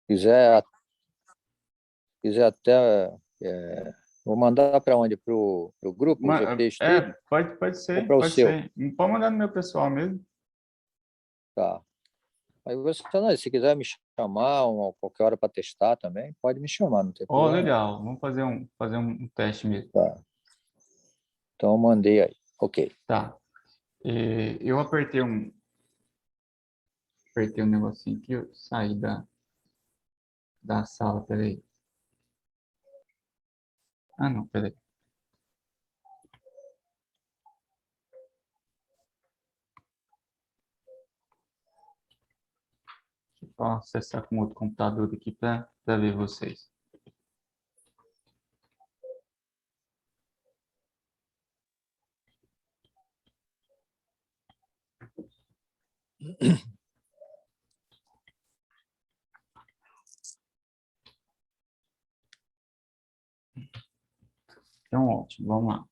quiser, quiser até... vou mandar para onde? Para o grupo, o GP Estudo? Pode Ou ser, para o pode seu? ser. Pode mandar no meu pessoal mesmo. Tá. Aí você, não, se quiser me chamar qualquer hora para testar também, pode me chamar, não tem Oh, problema não. legal. Vamos fazer um teste mesmo. Tá. Então, eu mandei aí. Ok. Tá. Eu apertei um negocinho aqui, eu saí da sala, peraí. Ah, não, peraí. Deixa eu só acessar com outro computador aqui para ver vocês. Então, ótimo, vamos lá.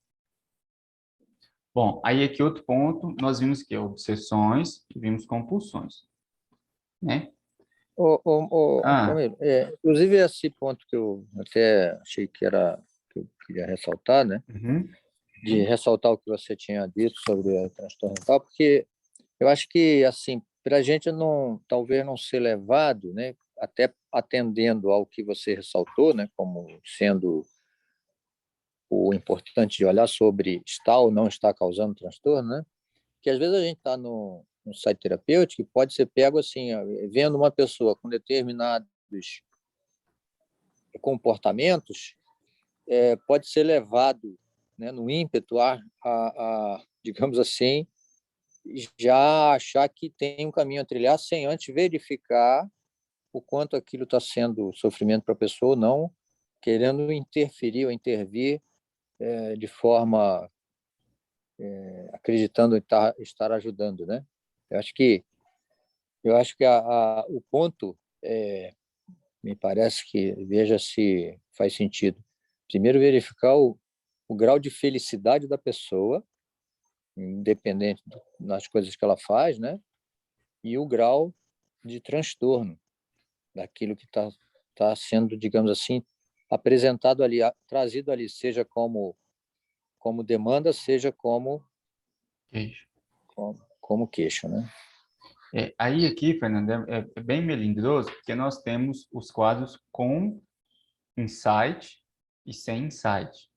Bom, aí aqui outro ponto, nós vimos que é obsessões e vimos compulsões, né? Ô, Ah, Camilo, inclusive esse ponto que eu até achei que que eu queria ressaltar, né? uhum, De ressaltar o que você tinha dito sobre o transtorno mental, porque eu acho que, assim, para a gente não, talvez não ser levado, né? Até atendendo ao que você ressaltou, né? Como sendo o importante de olhar sobre está ou não está causando transtorno, né? Que às vezes a gente está no site terapêutico e pode ser pego assim, ó, vendo uma pessoa com determinados comportamentos, pode ser levado, né, no ímpeto digamos assim, já achar que tem um caminho a trilhar sem antes verificar o quanto aquilo está sendo sofrimento para a pessoa ou não, querendo interferir ou intervir de forma acreditando estar ajudando, né? Eu acho que o ponto me parece que veja se faz sentido. Primeiro verificar o grau de felicidade da pessoa, independente das coisas que ela faz, né? E o grau de transtorno daquilo que está sendo, digamos assim, apresentado ali, trazido ali, seja como demanda, seja queijo. como queixa, né? Aí aqui, Fernando, é bem melindroso, porque nós temos os quadros com insight e sem insight.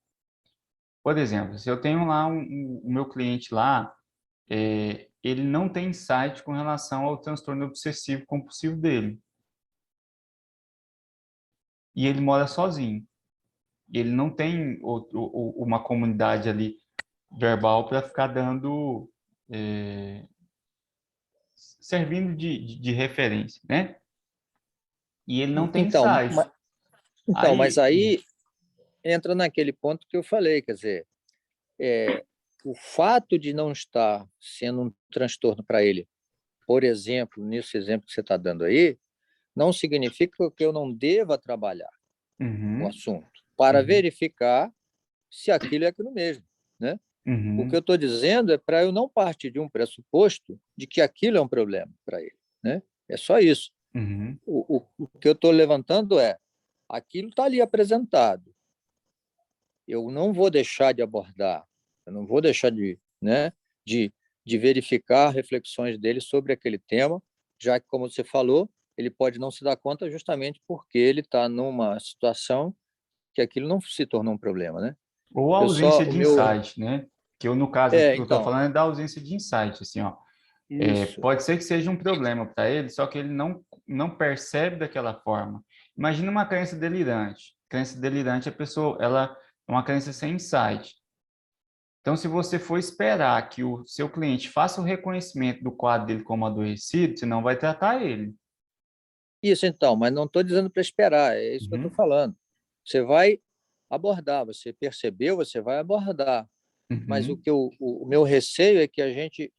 Por exemplo, se eu tenho lá o meu cliente lá, ele não tem insight com relação ao transtorno obsessivo compulsivo dele. E ele mora sozinho. E ele não tem uma comunidade ali verbal para ficar dando, é, servindo de referência, né? E ele não tem Então, insight. mas Aí, aí entra naquele ponto que eu falei, quer dizer, é, o fato de não estar sendo um transtorno para ele, por exemplo, nesse exemplo que você está dando aí, não significa que eu não deva trabalhar o uhum, assunto para uhum, verificar se aquilo é aquilo mesmo, né? O que eu uhum, estou dizendo é para eu não partir de um pressuposto de que aquilo é um problema para ele, né? É só isso. uhum. O que eu estou levantando é aquilo está ali apresentado. Eu não vou deixar de abordar, eu não vou deixar né, de, de verificar reflexões dele sobre aquele tema, já que, como você falou, ele pode não se dar conta justamente porque ele está numa situação que aquilo não se tornou um problema, né? Ou a Eu só, ausência o de meu, insight, né? Que eu, no caso que eu estou então, falando, é da ausência de insight, assim, ó. isso. Pode ser que seja um problema para ele, só que ele não percebe daquela forma. Imagina uma crença delirante. Crença delirante, a pessoa, ela é uma crença sem insight. Então, se você for esperar que o seu cliente faça o reconhecimento do quadro dele como adoecido, você não vai tratar ele. Isso, então, mas não estou dizendo para esperar, é isso que eu estou Uhum, falando. Você vai abordar, você percebeu, você vai abordar. Mas uhum. o meu receio é que a gente,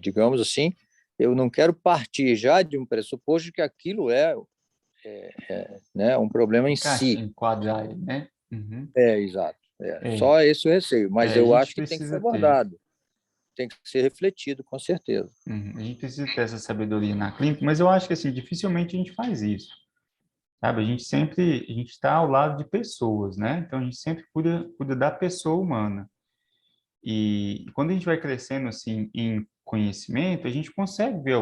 digamos assim, eu não quero partir já de um pressuposto de que aquilo né, um problema em Encaixa, si. enquadrar ele, né? Uhum. Exato. É, Só esse o receio, mas a eu gente acho que tem que ser precisa ter. abordado. tem que ser refletido, com certeza. A gente precisa ter essa sabedoria na clínica, mas eu acho que, assim, dificilmente a gente faz isso, sabe? A gente está ao lado de pessoas, né? Então, a gente sempre cuida da pessoa humana. E quando a gente vai crescendo, assim, em conhecimento, a gente consegue ver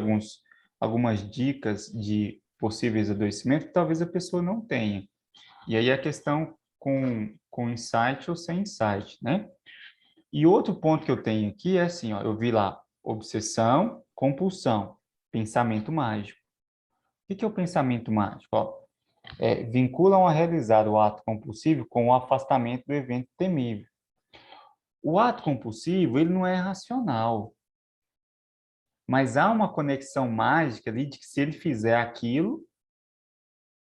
algumas dicas de possíveis adoecimentos que talvez a pessoa não tenha. E aí a questão com insight ou sem insight, né? E outro ponto que eu tenho aqui é assim, ó, eu vi lá, obsessão, compulsão, pensamento mágico. O que é o pensamento mágico? Ó, vinculam a realizar o ato compulsivo com o afastamento do evento temível. O ato compulsivo, ele não é racional, mas há uma conexão mágica ali de que se ele fizer aquilo,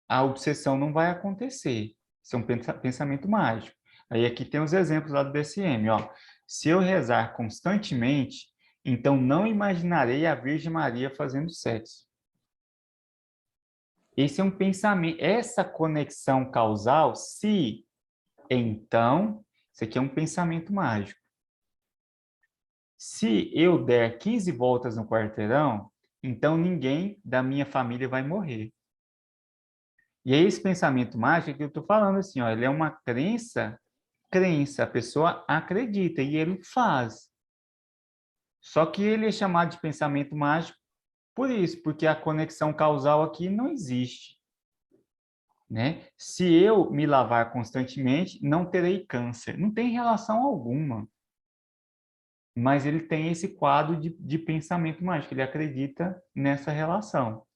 a obsessão não vai acontecer. Isso é um pensamento mágico. Aí aqui tem os exemplos lá do DSM, ó. Se eu rezar constantemente, então não imaginarei a Virgem Maria fazendo sexo. Esse é um pensamento, essa conexão causal, se então, isso aqui é um pensamento mágico. Se eu der 15 voltas no quarteirão, então ninguém da minha família vai morrer. E é esse pensamento mágico que eu estou falando assim, ó, ele é uma crença, a pessoa acredita e ele faz. Só que ele é chamado de pensamento mágico por isso, porque a conexão causal aqui não existe, né? Se eu me lavar constantemente, não terei câncer. Não tem relação alguma. Mas ele tem esse quadro de pensamento mágico, ele acredita nessa relação.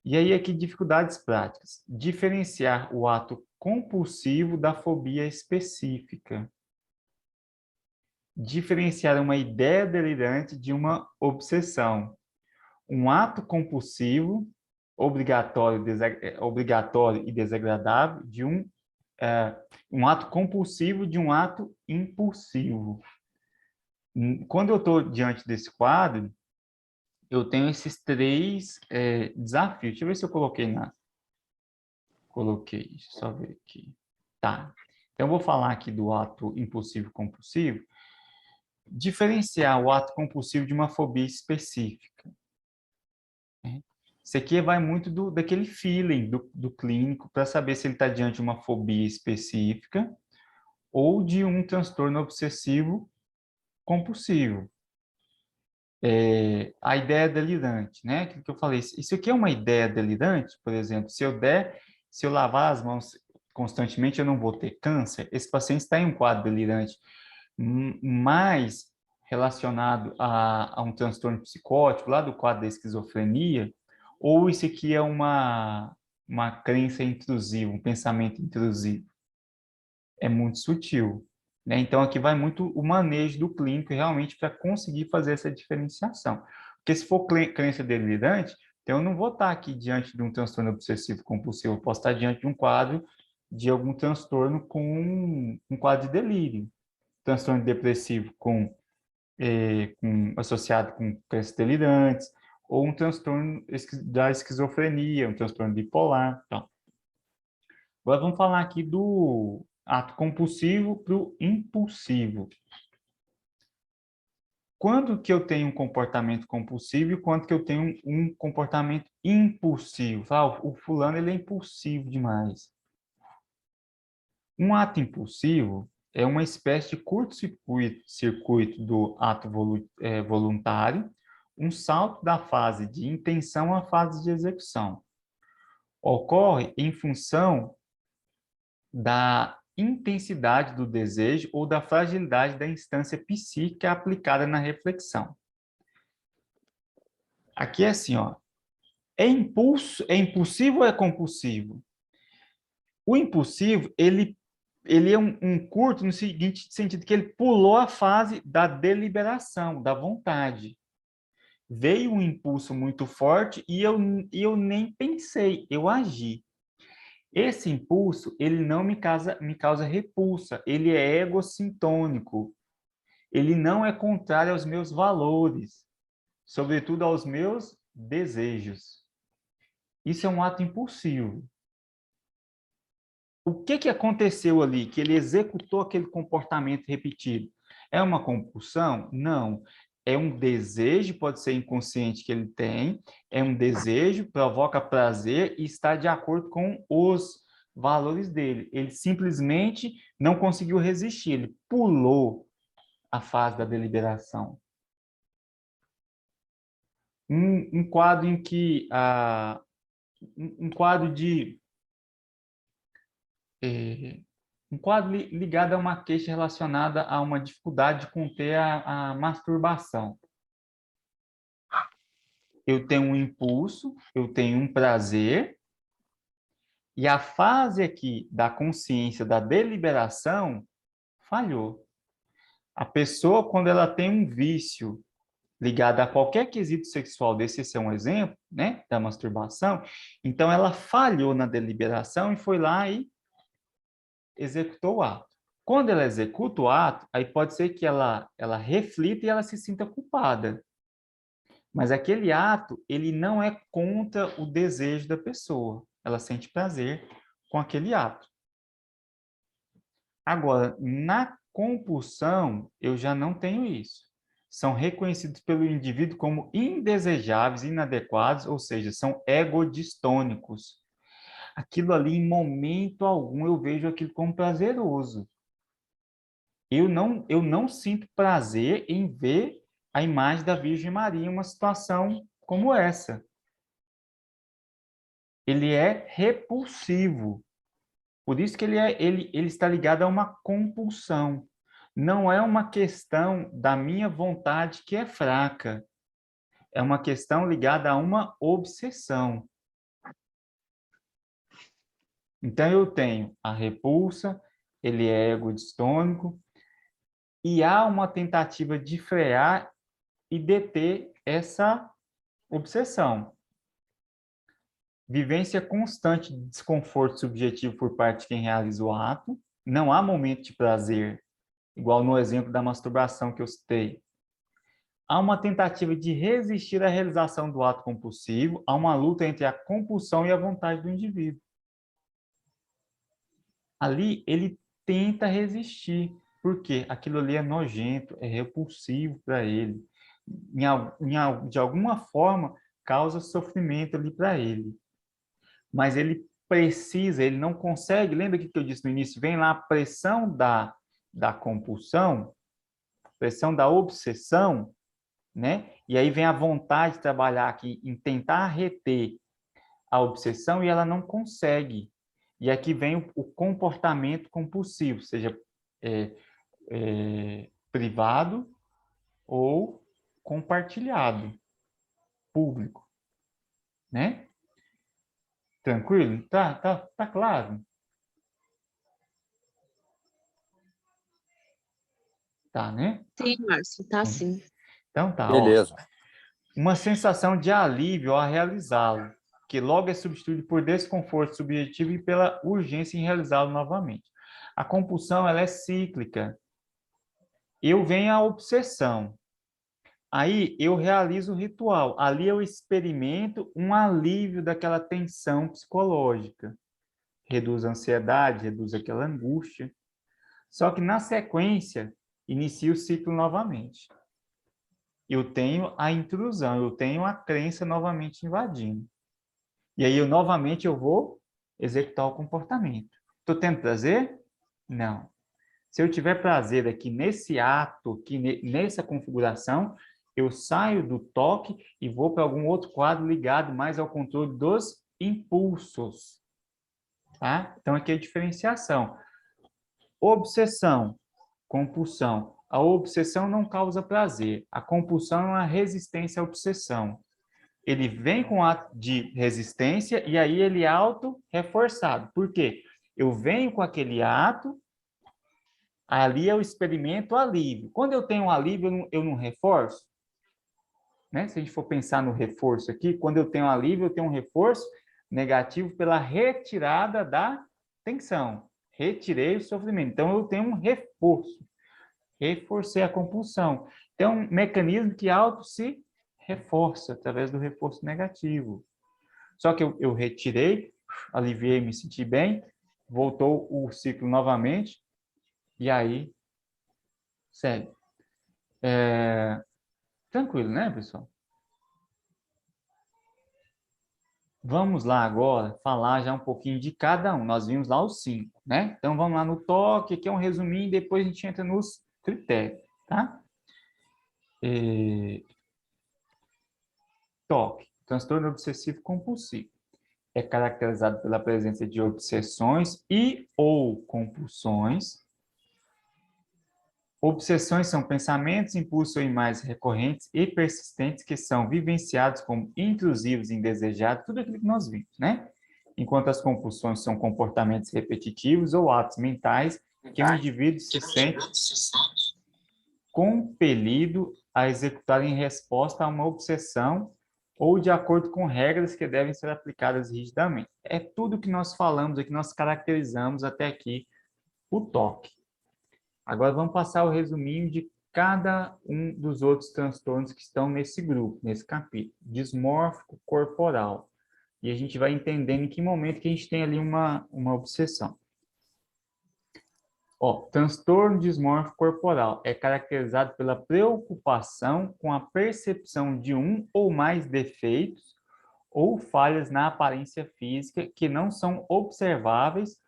E aí aqui dificuldades práticas. Diferenciar o ato compulsivo da fobia específica. Diferenciar uma ideia delirante de uma obsessão. Um ato compulsivo, obrigatório e desagradável, de um ato compulsivo de um ato impulsivo. Quando eu estou diante desse quadro, eu tenho esses três desafios. Deixa eu ver se eu coloquei Coloquei, deixa eu só ver aqui. Tá. Então, eu vou falar aqui do ato impulsivo compulsivo. Diferenciar o ato compulsivo de uma fobia específica, né? Isso aqui vai muito daquele feeling do clínico para saber se ele está diante de uma fobia específica ou de um transtorno obsessivo compulsivo. A ideia delirante, né? Aquilo que eu falei, isso aqui é uma ideia delirante, por exemplo, se eu lavar as mãos constantemente, eu não vou ter câncer. Esse paciente está em um quadro delirante mais relacionado a um transtorno psicótico, lá do quadro da esquizofrenia, ou isso aqui é uma crença intrusiva, um pensamento intrusivo. É muito sutil, né? Então, aqui vai muito o manejo do clínico realmente para conseguir fazer essa diferenciação. Porque se for crença delirante, então eu não vou estar aqui diante de um transtorno obsessivo compulsivo, eu posso estar diante de um quadro de algum transtorno com um quadro de delírio. Transtorno depressivo associado com crenças delirantes, ou um transtorno da esquizofrenia, um transtorno bipolar. Então, agora vamos falar aqui do ato compulsivo para o impulsivo. Quando que eu tenho um comportamento compulsivo e quando que eu tenho um comportamento impulsivo? O fulano ele é impulsivo demais. Um ato impulsivo é uma espécie de curto-circuito do ato voluntário, um salto da fase de intenção à fase de execução. Ocorre em função da intensidade do desejo ou da fragilidade da instância psíquica aplicada na reflexão. Aqui é assim, ó. É impulsivo ou é compulsivo? O impulsivo, ele é um curto no seguinte sentido, que ele pulou a fase da deliberação, da vontade. Veio um impulso muito forte e eu nem pensei, eu agi. Esse impulso, ele não me causa repulsa, ele é egocintônico. Ele não é contrário aos meus valores, sobretudo aos meus desejos. Isso é um ato impulsivo. O que aconteceu ali? Que ele executou aquele comportamento repetido? É uma compulsão? Não. É um desejo, pode ser inconsciente que ele tem, é um desejo, provoca prazer e está de acordo com os valores dele. Ele simplesmente não conseguiu resistir, ele pulou a fase da deliberação. Um quadro em que um quadro de um quadro ligado a uma queixa relacionada a uma dificuldade de conter a masturbação. Eu tenho um impulso, eu tenho um prazer, e a fase aqui da consciência, da deliberação, falhou. A pessoa, quando ela tem um vício ligado a qualquer quesito sexual, desse é um exemplo, né, da masturbação, então ela falhou na deliberação e foi lá e executou o ato. Quando ela executa o ato, aí pode ser que ela reflita e ela se sinta culpada. Mas aquele ato, ele não é contra o desejo da pessoa. Ela sente prazer com aquele ato. Agora, na compulsão, eu já não tenho isso. São reconhecidos pelo indivíduo como indesejáveis, inadequados, ou seja, são egodistônicos. Aquilo ali, em momento algum, eu vejo aquilo como prazeroso. Eu não sinto prazer em ver a imagem da Virgem Maria em uma situação como essa. Ele é repulsivo. Por isso que ele está ligado a uma compulsão. Não é uma questão da minha vontade que é fraca. É uma questão ligada a uma obsessão. Então, eu tenho a repulsa, ele é egodistônico, e há uma tentativa de frear e deter essa obsessão. Vivência constante de desconforto subjetivo por parte de quem realiza o ato. Não há momento de prazer, igual no exemplo da masturbação que eu citei. Há uma tentativa de resistir à realização do ato compulsivo, há uma luta entre a compulsão e a vontade do indivíduo. Ali, ele tenta resistir, porque aquilo ali é nojento, é repulsivo para ele. De alguma forma, causa sofrimento ali para ele. Mas ele precisa, ele não consegue, lembra que eu disse no início, vem lá a pressão da compulsão, pressão da obsessão, né? E aí vem a vontade de trabalhar aqui em tentar reter a obsessão e ela não consegue. E aqui vem o comportamento compulsivo, seja privado ou compartilhado, público, né? Tranquilo? Tá claro? Tá, né? Sim, Márcio, tá sim. Então tá, ó. Beleza. Uma sensação de alívio ao realizá-lo, que logo é substituído por desconforto subjetivo e pela urgência em realizá-lo novamente. A compulsão, ela é cíclica. Eu venho a obsessão. Aí eu realizo o ritual. Ali eu experimento um alívio daquela tensão psicológica. Reduz a ansiedade, reduz aquela angústia. Só que na sequência, inicia o ciclo novamente. Eu tenho a intrusão, eu tenho a crença novamente invadindo. E aí, novamente, eu vou executar o comportamento. Estou tendo prazer? Não. Se eu tiver prazer aqui nesse ato, aqui nessa configuração, eu saio do toque e vou para algum outro quadro ligado mais ao controle dos impulsos. Tá? Então, aqui é a diferenciação. Obsessão, compulsão. A obsessão não causa prazer. A compulsão é uma resistência à obsessão. Ele vem com ato de resistência e aí ele é auto-reforçado. Por quê? Eu venho com aquele ato, ali eu experimento alívio. Quando eu tenho um alívio, eu não reforço. Né? Se a gente for pensar no reforço aqui, quando eu tenho alívio, eu tenho um reforço negativo pela retirada da tensão. Retirei o sofrimento. Então, eu tenho um reforço. Reforcei a compulsão. Então, um mecanismo que auto se reforça através do reforço negativo. Só que eu retirei, aliviei, me senti bem, voltou o ciclo novamente, e aí segue. Tranquilo, né, pessoal? Vamos lá agora falar já um pouquinho de cada um. Nós vimos lá os 5, né? Então, vamos lá no toque, que é um resuminho, e depois a gente entra nos critérios, tá? Toque, transtorno obsessivo compulsivo. É caracterizado pela presença de obsessões e ou compulsões. Obsessões são pensamentos, impulsos ou imagens recorrentes e persistentes que são vivenciados como intrusivos e indesejados, tudo aquilo que nós vimos, né? Enquanto as compulsões são comportamentos repetitivos ou atos mentais que o indivíduo se sente compelido a executar em resposta a uma obsessão ou de acordo com regras que devem ser aplicadas rigidamente. É tudo que nós falamos aqui, nós caracterizamos até aqui o toque. Agora vamos passar o resuminho de cada um dos outros transtornos que estão nesse grupo, nesse capítulo. Dismórfico corporal. E a gente vai entendendo em que momento que a gente tem ali uma obsessão. Ó, transtorno dismórfico corporal é caracterizado pela preocupação com a percepção de um ou mais defeitos ou falhas na aparência física que não são observáveis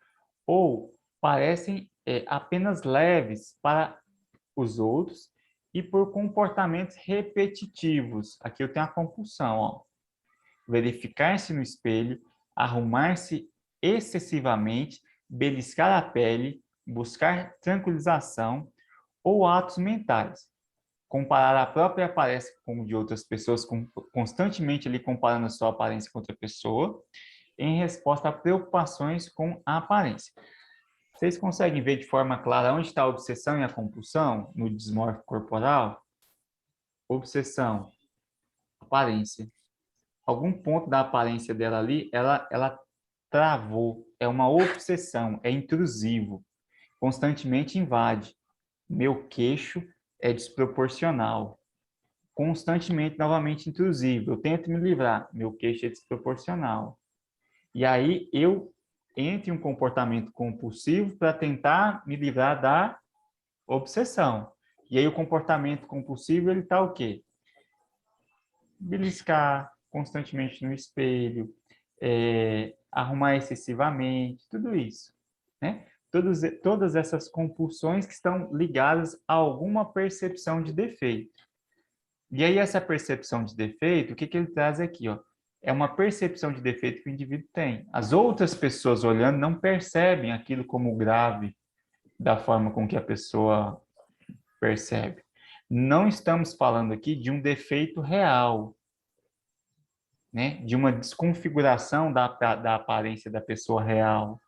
ou parecem apenas leves para os outros e por comportamentos repetitivos. Aqui eu tenho a compulsão, ó. Verificar-se no espelho, arrumar-se excessivamente, beliscar a pele, buscar tranquilização ou atos mentais. Comparar a própria aparência com de outras pessoas, constantemente ali comparando a sua aparência com outra pessoa, em resposta a preocupações com a aparência. Vocês conseguem ver de forma clara onde está a obsessão e a compulsão no dismórfico corporal? Obsessão, aparência. Algum ponto da aparência dela ali, ela travou. É uma obsessão, é intrusivo. Constantemente invade. Meu queixo é desproporcional. Constantemente, novamente, intrusivo. Eu tento me livrar. Meu queixo é desproporcional. E aí, eu entro em um comportamento compulsivo para tentar me livrar da obsessão. E aí, o comportamento compulsivo, ele está o quê? Beliscar constantemente no espelho, arrumar excessivamente, tudo isso, né? Todas essas compulsões que estão ligadas a alguma percepção de defeito. E aí essa percepção de defeito, o que que ele traz aqui, ó? É uma percepção de defeito que o indivíduo tem. As outras pessoas olhando não percebem aquilo como grave da forma com que a pessoa percebe. Não estamos falando aqui de um defeito real, né? De uma desconfiguração da aparência da pessoa real.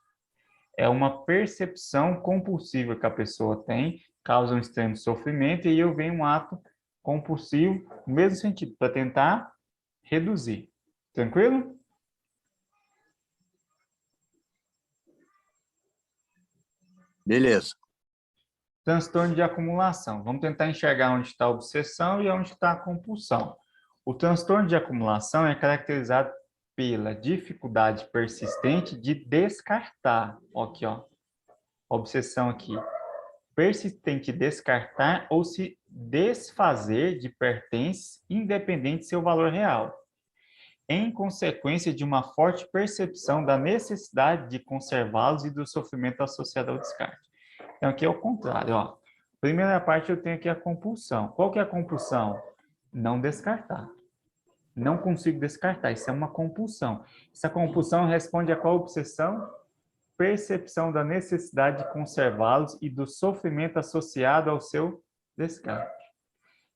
É uma percepção compulsiva que a pessoa tem, causa um extremo sofrimento, e aí eu venho um ato compulsivo, no mesmo sentido, para tentar reduzir. Tranquilo? Beleza. Transtorno de acumulação. Vamos tentar enxergar onde está a obsessão e onde está a compulsão. O transtorno de acumulação é caracterizado pela dificuldade persistente de descartar. Aqui, ó. Obsessão aqui. Persistente de descartar ou se desfazer de pertences independente de seu valor real, em consequência de uma forte percepção da necessidade de conservá-los e do sofrimento associado ao descarte. Então, aqui é o contrário, ó. Primeira parte eu tenho aqui a compulsão. Qual que é a compulsão? Não descartar. Não consigo descartar, isso é uma compulsão. Essa compulsão responde a qual obsessão? Percepção da necessidade de conservá-los e do sofrimento associado ao seu descarte.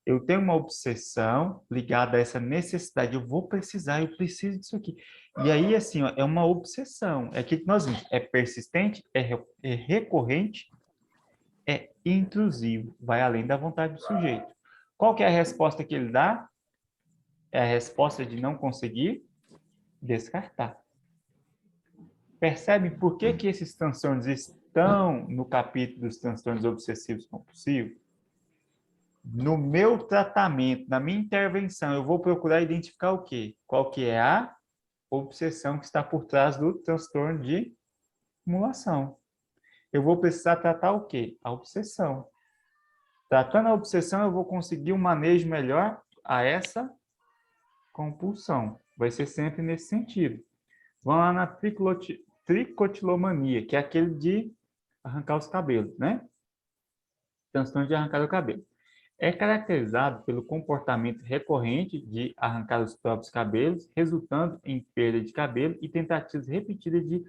Eu tenho uma obsessão ligada a essa necessidade. Eu vou precisar, eu preciso disso aqui. E aí, assim, ó, é uma obsessão. É aquilo que nós vimos. É persistente, é recorrente, é intrusivo. Vai além da vontade do sujeito. Qual que é a resposta que ele dá? É a resposta de não conseguir descartar. Percebe por que que esses transtornos estão no capítulo dos transtornos obsessivos compulsivos? No meu tratamento, na minha intervenção, eu vou procurar identificar o quê? Qual que é a obsessão que está por trás do transtorno de acumulação. Eu vou precisar tratar o quê? A obsessão. Tratando a obsessão, eu vou conseguir um manejo melhor a essa compulsão. Vai ser sempre nesse sentido. Vamos lá na tricotilomania, que é aquele de arrancar os cabelos, né? Transtorno de arrancar o cabelo. É caracterizado pelo comportamento recorrente de arrancar os próprios cabelos, resultando em perda de cabelo e tentativas repetidas de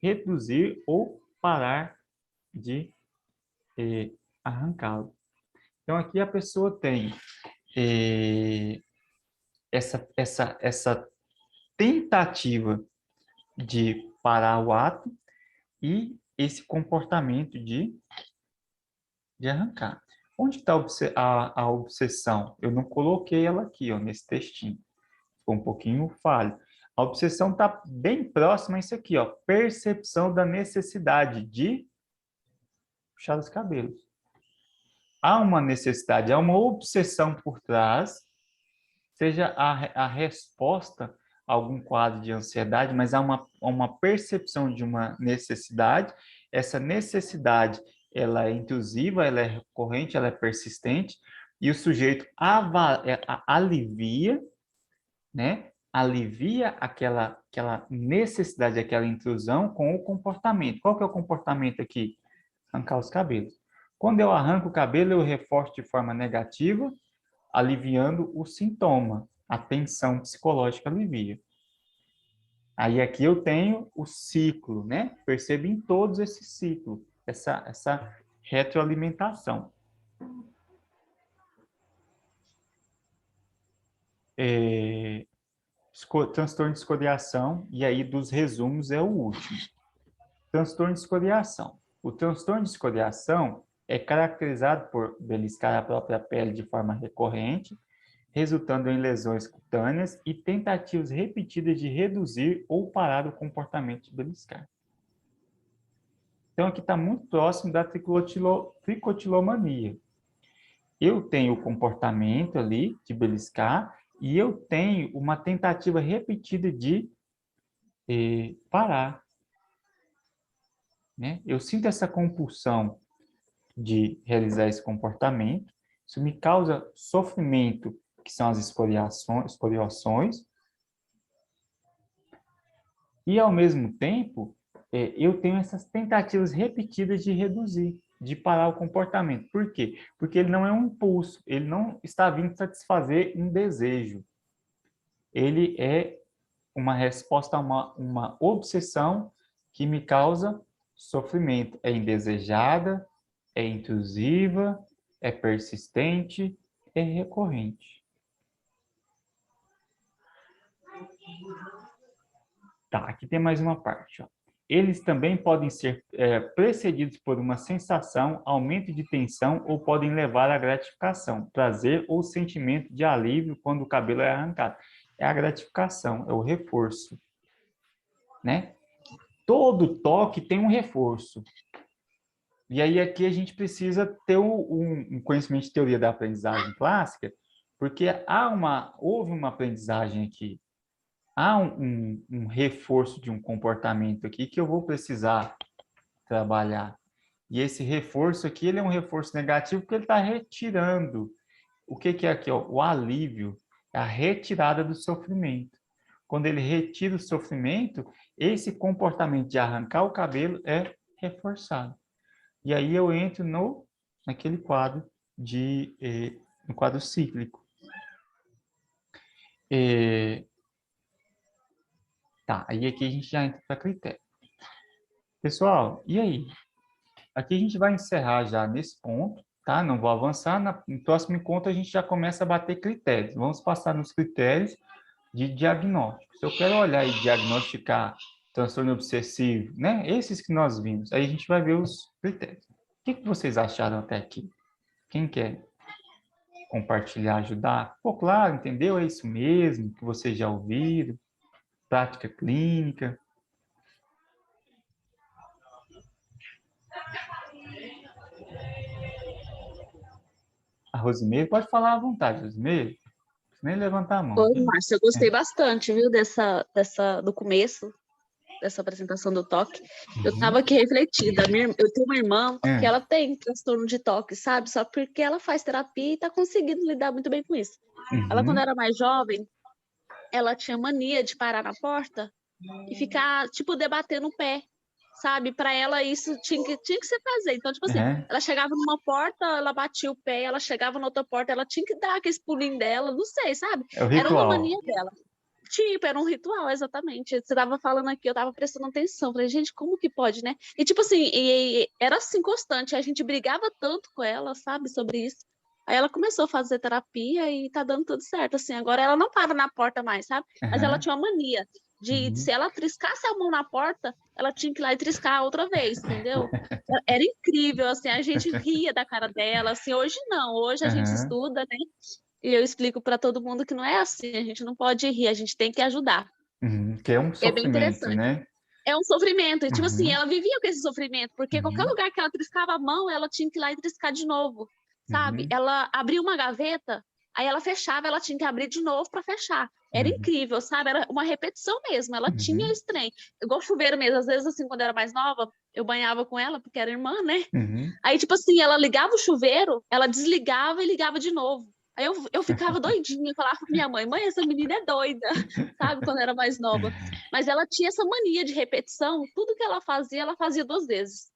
reduzir ou parar de arrancá-lo. Então, aqui a pessoa tem essa tentativa de parar o ato e esse comportamento de arrancar. Onde está a obsessão? Eu não coloquei ela aqui, ó, nesse textinho. Ficou um pouquinho falho. A obsessão está bem próxima a isso aqui, ó. Percepção da necessidade de puxar os cabelos. Há uma necessidade, há uma obsessão por trás, seja a resposta a algum quadro de ansiedade, mas há uma percepção de uma necessidade. Essa necessidade, ela é intrusiva, ela é recorrente, ela é persistente, e o sujeito alivia, né? Alivia aquela necessidade, aquela intrusão com o comportamento. Qual que é o comportamento aqui? Arrancar os cabelos. Quando eu arranco o cabelo, eu reforço de forma negativa, aliviando o sintoma. A tensão psicológica alivia. Aí aqui eu tenho o ciclo, né? Percebe em todos esses ciclos, essa retroalimentação. Transtorno de escoriação, e aí dos resumos é o último. Transtorno de escoriação. O transtorno de escoriação é caracterizado por beliscar a própria pele de forma recorrente, resultando em lesões cutâneas e tentativas repetidas de reduzir ou parar o comportamento de beliscar. Então, aqui está muito próximo da tricotilomania. Eu tenho o comportamento ali de beliscar e eu tenho uma tentativa repetida de parar. Né? Eu sinto essa compulsão de realizar esse comportamento, isso me causa sofrimento, que são as escoriações, e ao mesmo tempo eu tenho essas tentativas repetidas de reduzir, de parar o comportamento. Por quê? Porque ele não é um impulso, ele não está vindo satisfazer um desejo. Ele é uma resposta a uma obsessão que me causa sofrimento. É indesejada, é intrusiva, é persistente, é recorrente. Tá, aqui tem mais uma parte. Ó. Eles também podem ser precedidos por uma sensação, aumento de tensão ou podem levar à gratificação, prazer ou sentimento de alívio quando o cabelo é arrancado. É a gratificação, é o reforço. Né? Todo toque tem um reforço. E aí aqui a gente precisa ter um conhecimento de teoria da aprendizagem clássica, porque houve uma aprendizagem aqui. Há um reforço de um comportamento aqui que eu vou precisar trabalhar. E esse reforço aqui, ele é um reforço negativo porque ele está retirando. O que é aqui? Ó? O alívio, a retirada do sofrimento. Quando ele retira o sofrimento, esse comportamento de arrancar o cabelo é reforçado. E aí eu entro naquele quadro no quadro cíclico. Tá, aí aqui a gente já entra para critério. Pessoal, e aí? Aqui a gente vai encerrar já nesse ponto, tá? Não vou avançar. No próximo encontro a gente já começa a bater critérios. Vamos passar nos critérios de diagnóstico. Se eu quero olhar e diagnosticar transtorno obsessivo, né? Esses que nós vimos, aí a gente vai ver os critérios. O que vocês acharam até aqui? Quem quer compartilhar, ajudar? Pô, claro, entendeu? É isso mesmo que vocês já ouviram. Prática clínica. A Rosimeire, pode falar à vontade, Rosimeire. Nem levantar a mão. Oi, Márcia, eu gostei bastante, viu, do começo. dessa apresentação do toque, eu Uhum. estava aqui refletida. Eu tenho uma irmã É. que ela tem transtorno de toque, sabe? Só porque ela faz terapia e está conseguindo lidar muito bem com isso. Ela, quando Uhum. era mais jovem, ela tinha mania de parar na porta e ficar, tipo, debatendo o pé, sabe? Para ela, isso tinha que se fazer. Então, tipo assim, É. ela chegava numa porta, ela batia o pé, ela chegava na outra porta, ela tinha que dar aquele pulinho dela, não sei, sabe? É o Era uma ritual. mania dela. Tipo, era um ritual, exatamente. Você tava falando aqui, eu tava prestando atenção. Falei, gente, como que pode, né? E tipo assim, era assim constante. A gente brigava tanto com ela, sabe, sobre isso. Aí ela começou a fazer terapia e tá dando tudo certo, assim. Agora ela não para na porta mais, sabe? Mas ela Aham. tinha uma mania de, Uhum. se ela triscasse a mão na porta, ela tinha que ir lá e triscar outra vez, entendeu? Era incrível, assim, a gente ria da cara dela, assim. Hoje não, hoje a gente Aham. estuda, né? E eu explico para todo mundo que não é assim, a gente não pode rir, a gente tem que ajudar. Uhum. Que é um É bem sofrimento, interessante. né? É um sofrimento, e tipo assim, Uhum. ela vivia com esse sofrimento, porque qualquer Uhum. lugar que ela triscava a mão, ela tinha que ir lá e triscar de novo, sabe? Uhum. Ela abria uma gaveta, aí ela fechava, ela tinha que abrir de novo para fechar. Era Uhum. incrível, sabe? Era uma repetição mesmo, ela tinha Uhum. esse trem. Igual chuveiro mesmo, às vezes assim, quando eu era mais nova, eu banhava com ela, porque era irmã, né? Uhum. Aí, tipo assim, ela ligava o chuveiro, ela desligava e ligava de novo. Aí eu ficava doidinha, falava pra minha mãe, essa menina é doida, sabe, quando eu era mais nova. Mas ela tinha essa mania de repetição, tudo que ela fazia 2 vezes,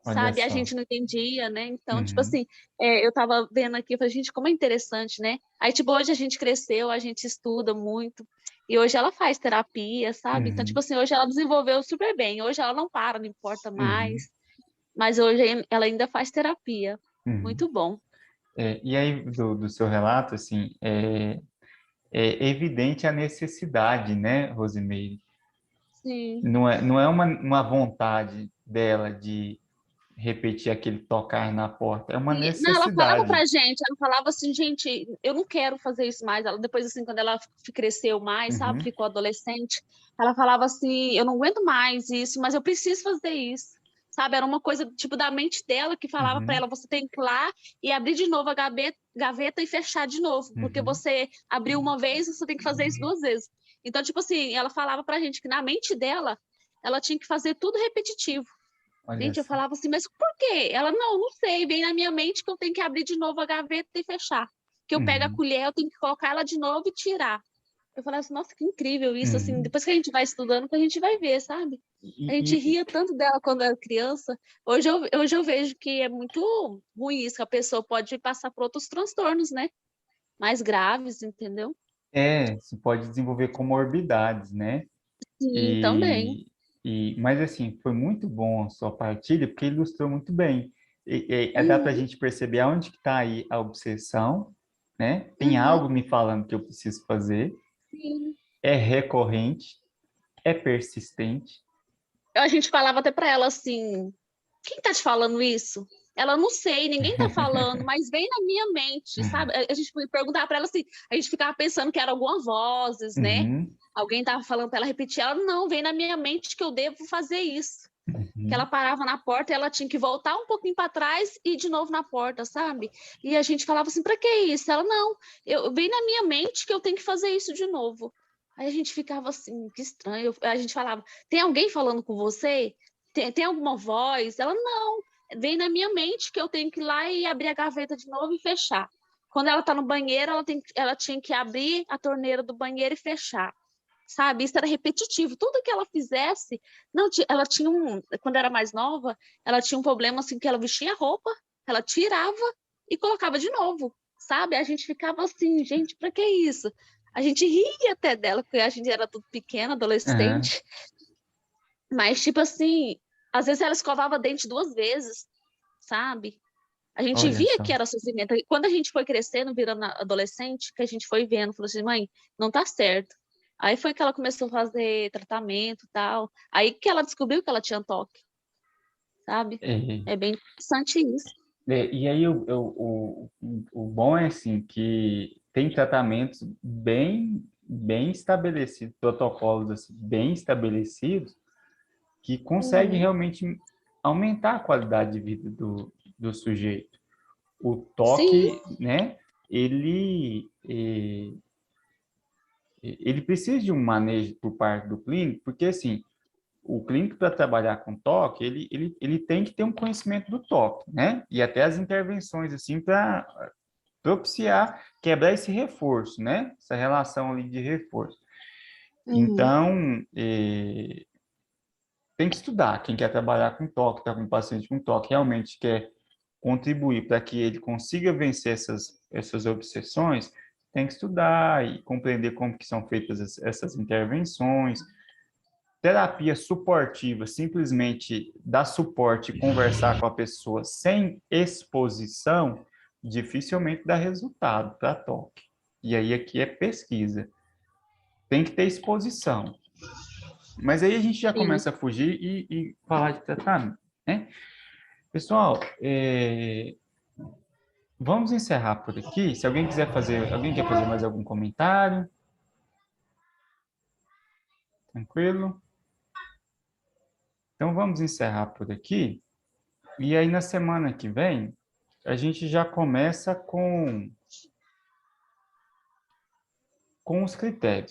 Olha sabe? A só. gente não entendia, né? Então, tipo Uhum. assim, eu tava vendo aqui, eu falei, gente, como é interessante, né? Aí, tipo, hoje a gente cresceu, a gente estuda muito, e hoje ela faz terapia, sabe? Então, tipo Uhum. assim, hoje ela desenvolveu super bem, hoje ela não para, não importa Uhum. mais, mas hoje ela ainda faz terapia. Uhum. Muito bom. E aí, do seu relato, assim, é evidente a necessidade, né, Rosimeire? Sim. Não é uma vontade dela de repetir aquele tocar na porta, é uma Não, ela falava necessidade. pra gente, ela falava assim, gente, eu não quero fazer isso mais. Ela, depois, assim, quando ela cresceu mais, sabe, Uhum. ficou adolescente, ela falava assim, eu não aguento mais isso, mas eu preciso fazer isso. Sabe, era uma coisa, tipo, da mente dela que falava pra Uhum. ela, você tem que ir lá e abrir de novo a gaveta e fechar de novo, porque Uhum. você abriu uma vez, você tem que fazer isso 2 vezes. Então, tipo assim, ela falava pra gente que na mente dela, ela tinha que fazer tudo repetitivo. Olha Gente, eu só. falava assim, mas por quê? Ela, não sei, vem na minha mente que eu tenho que abrir de novo a gaveta e fechar. Que eu pego a Uhum. colher, eu tenho que colocar ela de novo e tirar. Eu falava assim, nossa, que incrível isso, assim, Uhum. depois que a gente vai estudando, que a gente vai ver, sabe? A E, gente e- ria tanto dela quando era criança. Hoje eu vejo que é muito ruim isso, que a pessoa pode passar por outros transtornos, né? Mais graves, entendeu? se pode desenvolver comorbidades, né? Sim, também. E, mas assim, foi muito bom a sua partilha, porque ilustrou muito bem. Dá para a Uhum, gente perceber aonde que está aí a obsessão, né? Tem uhum, algo me falando que eu preciso fazer, sim. é recorrente, é persistente. A gente falava até para ela assim, quem tá te falando isso? Ela, não sei, ninguém tá falando, mas vem na minha mente, sabe? A gente perguntava para ela assim, a gente ficava pensando que eram algumas vozes, né? Uhum. Alguém tava falando para ela repetir, ela, não, vem na minha mente que eu devo fazer isso. Que ela Uhum. parava na porta e ela tinha que voltar um pouquinho para trás e ir de novo na porta, sabe? E a gente falava assim, para que isso? Ela, não, vem na minha mente que eu tenho que fazer isso de novo. Aí a gente ficava assim, que estranho. A gente falava, tem alguém falando com você? Tem alguma voz? Ela, não, vem na minha mente que eu tenho que ir lá e abrir a gaveta de novo e fechar. Quando ela tá no banheiro, ela tinha que abrir a torneira do banheiro e fechar, sabe? Isso era repetitivo. Tudo que ela fizesse, não, ela tinha quando era mais nova, ela tinha um problema assim que ela vestia a roupa, ela tirava e colocava de novo, sabe? A gente ficava assim, gente, para que isso? A gente ria até dela, porque a gente era tudo pequeno, Aham. adolescente, mas tipo assim, às vezes ela escovava dente 2 vezes, sabe? A gente Olha via que só. era sofrimento. E quando a gente foi crescendo, virando adolescente, que a gente foi vendo, falou assim, mãe, não tá certo. Aí foi que ela começou a fazer tratamento e tal. Aí que ela descobriu que ela tinha toque, sabe? É, É bem interessante isso. e aí o bom é assim que tem tratamentos bem estabelecidos, protocolos assim, bem estabelecidos que conseguem Uhum. realmente aumentar a qualidade de vida do sujeito. O Sim, toque, né? Ele precisa de um manejo por parte do clínico, porque assim o clínico, para trabalhar com toque, ele tem que ter um conhecimento do toque, né? E até as intervenções, assim, para propiciar, quebrar esse reforço, né? Essa relação ali de reforço. Uhum. Então, tem que estudar. Quem quer trabalhar com toque, está com um paciente com toque, realmente quer contribuir para que ele consiga vencer essas obsessões, tem que estudar e compreender como que são feitas essas intervenções. Terapia suportiva, simplesmente dar suporte e conversar com a pessoa sem exposição, dificilmente dá resultado para toque. E aí aqui é pesquisa. Tem que ter exposição. Mas aí a gente já Sim. começa a fugir e falar de tratamento, né? Pessoal, vamos encerrar por aqui. Se alguém quiser fazer, alguém quer fazer mais algum comentário? Tranquilo? Então vamos encerrar por aqui. E aí na semana que vem, a gente já começa com os critérios.